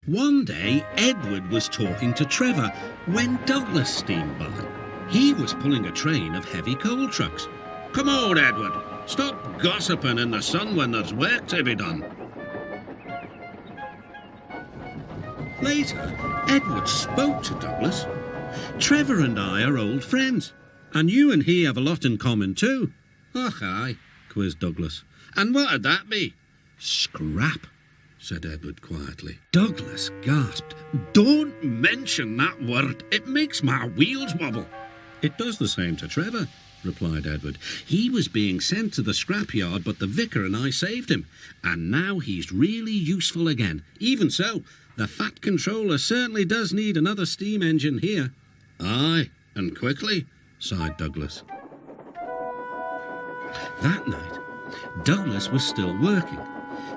One day, Edward was talking to Trevor when Douglas steamed by. He was pulling a train of heavy coal trucks. "Come on, Edward. Stop gossiping in the sun when there's work to be done." Later, Edward spoke to Douglas. "Trevor and I are old friends, and you and he have a lot in common too." "Och, aye," quizzed Douglas. "And what'd that be?" "Scrap," said Edward quietly. Douglas gasped. "Don't mention that word. It makes my wheels wobble." "It does the same to Trevor," replied Edward. "He was being sent to the scrapyard, but the vicar and I saved him, and now he's really useful again. Even so, the Fat Controller certainly does need another steam engine here." "Aye, and quickly," sighed Douglas. That night, Douglas was still working.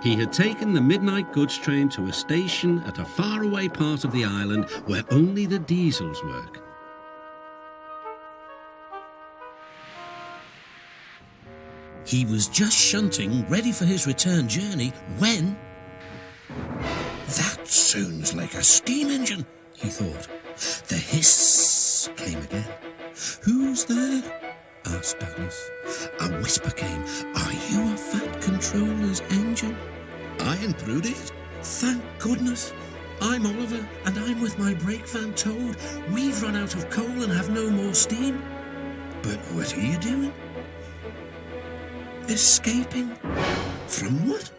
He had taken the midnight goods train to a station at a faraway part of the island where only the diesels work. He was just shunting, ready for his return journey, when... "That sounds like a steam engine," he thought. The hiss came again. "Who's there?" asked Douglas. A whisper came. "Are you a Fat Controller's engine?" "I intruded." "Thank goodness. I'm Oliver, and I'm with my brake van towed. We've run out of coal and have no more steam." "But what are you doing?" "Escaping." "From what?"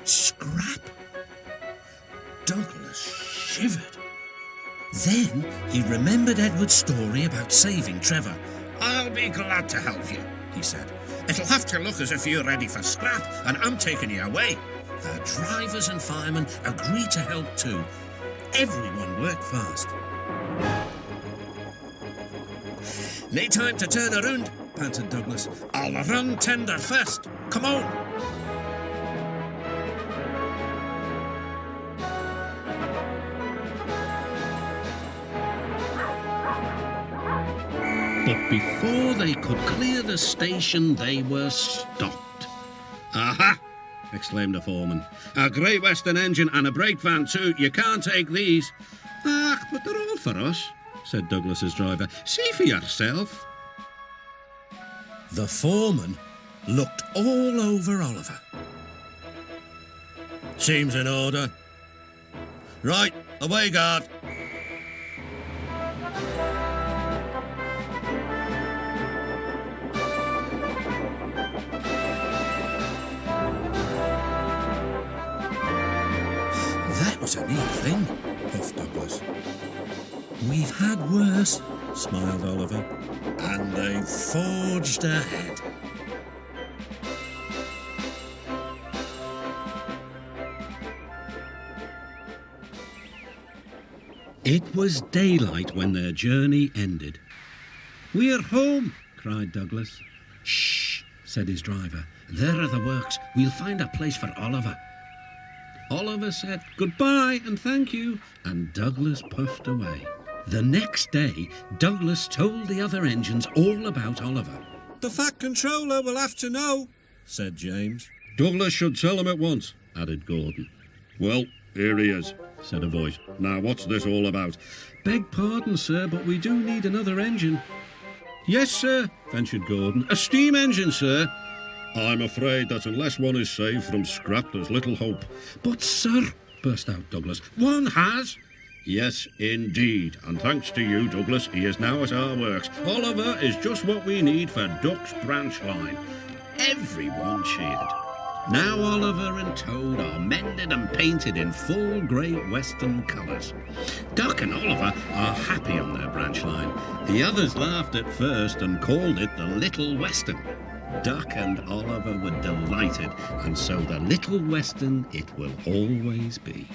"Scrap." Douglas shivered. Then he remembered Edward's story about saving Trevor. "I'll be glad to help you," he said. "It'll have to look as if you're ready for scrap, and I'm taking you away." The drivers and firemen agreed to help too. Everyone worked fast. "No time to turn around," panted Douglas. "I'll run tender first. Come on." But before they could clear the station, they were stopped. "Aha!" exclaimed the foreman. "A Great Western engine and a brake van too. You can't take these." "Ah, but they're all for us," said Douglas's driver. "See for yourself." The foreman looked all over Oliver. "Seems in order." "Right, away, guard." "That was a neat thing," puffed Douglas. "We've had worse," smiled Oliver. And they forged ahead. It was daylight when their journey ended. "We're home," cried Douglas. "Shh," said his driver. "There are the works. We'll find a place for Oliver." Oliver said goodbye and thank you, and Douglas puffed away. The next day, Douglas told the other engines all about Oliver. "The Fat Controller will have to know," said James. "Douglas should tell him at once," added Gordon. "Well, here he is," said a voice. "Now, what's this all about?" "Beg pardon, sir, but we do need another engine." "Yes, sir," ventured Gordon. "A steam engine, sir." "I'm afraid that unless one is saved from scrap, there's little hope." "But, sir," burst out Douglas, "one has." "Yes, indeed, and thanks to you, Douglas, he is now at our works. Oliver is just what we need for Duck's branch line." Everyone cheered. Now Oliver and Toad are mended and painted in full Great Western colours. Duck and Oliver are happy on their branch line. The others laughed at first and called it the Little Western. Duck and Oliver were delighted, and so the Little Western it will always be.